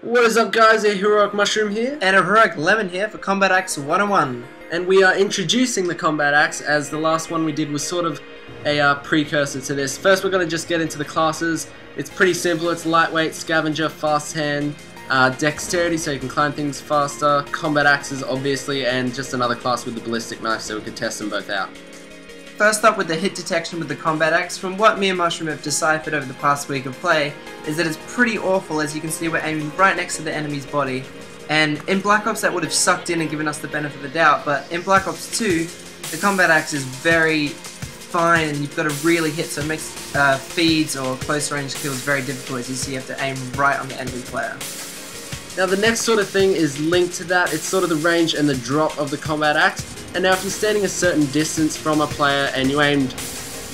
What is up, guys? A Heroic Mushroom here, And a Heroic Lemon here for Combat Axe 101. and we are introducing the Combat Axe, as the last one we did was sort of a precursor to this. First, we're going to just get into the classes. It's pretty simple. It's lightweight, scavenger, fast hand, dexterity, so you can climb things faster, combat axes, obviously, and just another class with the ballistic knife, so we could test them both out. First up with the hit detection with the Combat Axe, from what me and Mushroom have deciphered over the past week of play, is that it's pretty awful. As you can see, we're aiming right next to the enemy's body. And in Black Ops that would have sucked in and given us the benefit of the doubt, but in Black Ops 2, the Combat Axe is very fine and you've got to really hit, so it makes feeds or close range kills very difficult, as you see you have to aim right on the enemy player. Now the next sort of thing is linked to that. It's sort of the range and the drop of the Combat Axe. And now if you're standing a certain distance from a player and you aimed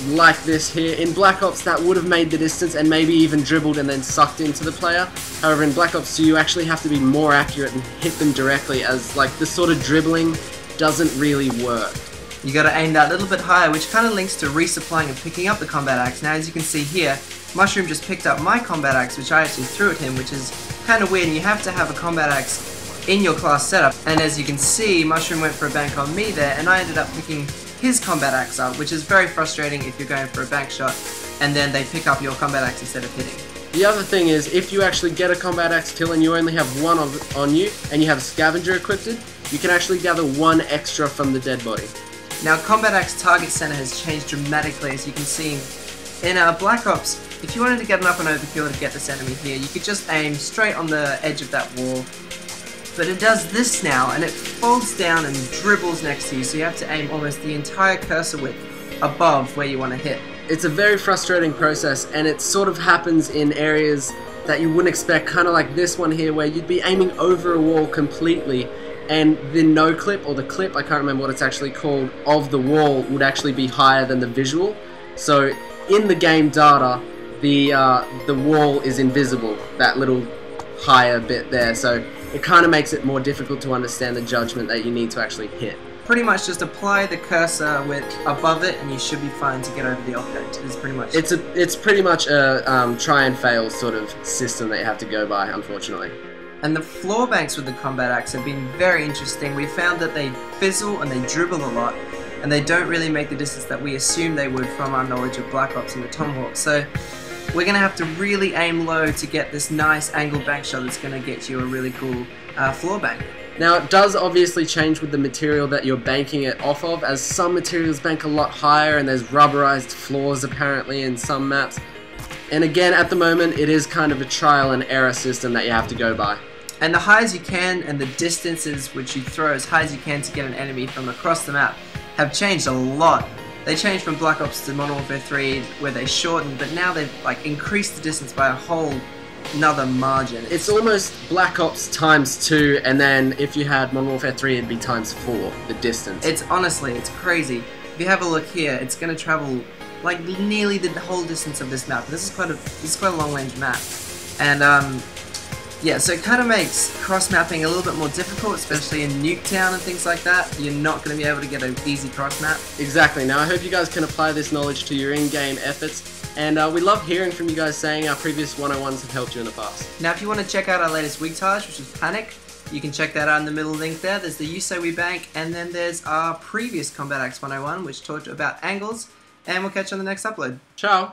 like this here, in Black Ops that would have made the distance and maybe even dribbled and then sucked into the player. However, in Black Ops 2 you actually have to be more accurate and hit them directly, as like the sort of dribbling doesn't really work. You got to aim that little bit higher, which kind of links to resupplying and picking up the Combat Axe. Now as you can see here, Mushroom just picked up my Combat Axe, which I actually threw at him, which is kind of weird, and you have to have a Combat Axe in your class setup. And as you can see, Mushroom went for a bank on me there, and I ended up picking his Combat Axe up, which is very frustrating if you're going for a bank shot and then they pick up your Combat Axe instead of hitting. The other thing is, if you actually get a Combat Axe kill and you only have one on you, and you have a Scavenger equipped, you can actually gather one extra from the dead body. Now Combat Axe target center has changed dramatically, as you can see. In Black Ops, if you wanted to get an up and overkill to get this enemy here, you could just aim straight on the edge of that wall. But it does this now, and it folds down and dribbles next to you, so you have to aim almost the entire cursor width above where you want to hit. It's a very frustrating process, and it sort of happens in areas that you wouldn't expect, kind of like this one here, where you'd be aiming over a wall completely, and the no clip, or the clip, I can't remember what it's actually called, of the wall would actually be higher than the visual. So in the game data, the wall is invisible, that little higher bit there, so it kind of makes it more difficult to understand the judgment that you need to actually hit. Pretty much just apply the cursor width above it and you should be fine to get over the object. It's pretty much... It's pretty much a try and fail sort of system that you have to go by, unfortunately. And the floor banks with the Combat Axe have been very interesting. We found that they fizzle and they dribble a lot, and they don't really make the distance that we assumed they would from our knowledge of Black Ops and the Tomahawk. So we're going to have to really aim low to get this nice angled bank shot that's going to get you a really cool floor bank. Now it does obviously change with the material that you're banking it off of, as some materials bank a lot higher and there's rubberized floors apparently in some maps. And again, at the moment it is kind of a trial and error system that you have to go by. And the high as you can and the distances which you throw as high as you can to get an enemy from across the map have changed a lot. They changed from Black Ops to Modern Warfare 3 where they shortened, but now they've like increased the distance by a whole another margin. It's almost Black Ops times 2, and then if you had Modern Warfare 3 it'd be times 4, the distance. It's honestly, it's crazy. If you have a look here, it's going to travel like nearly the whole distance of this map. This is quite a long range map. And yeah, so it kind of makes cross-mapping a little bit more difficult, especially in Nuketown and things like that. You're not going to be able to get an easy cross-map. Exactly. Now I hope you guys can apply this knowledge to your in-game efforts, and we love hearing from you guys saying our previous 101s have helped you in the past. Now if you want to check out our latest weektage, which is Panic, you can check that out in the middle link there. There's the You Say We Bank, and then there's our previous Combat Axe 101, which talked about angles, and we'll catch you on the next upload. Ciao!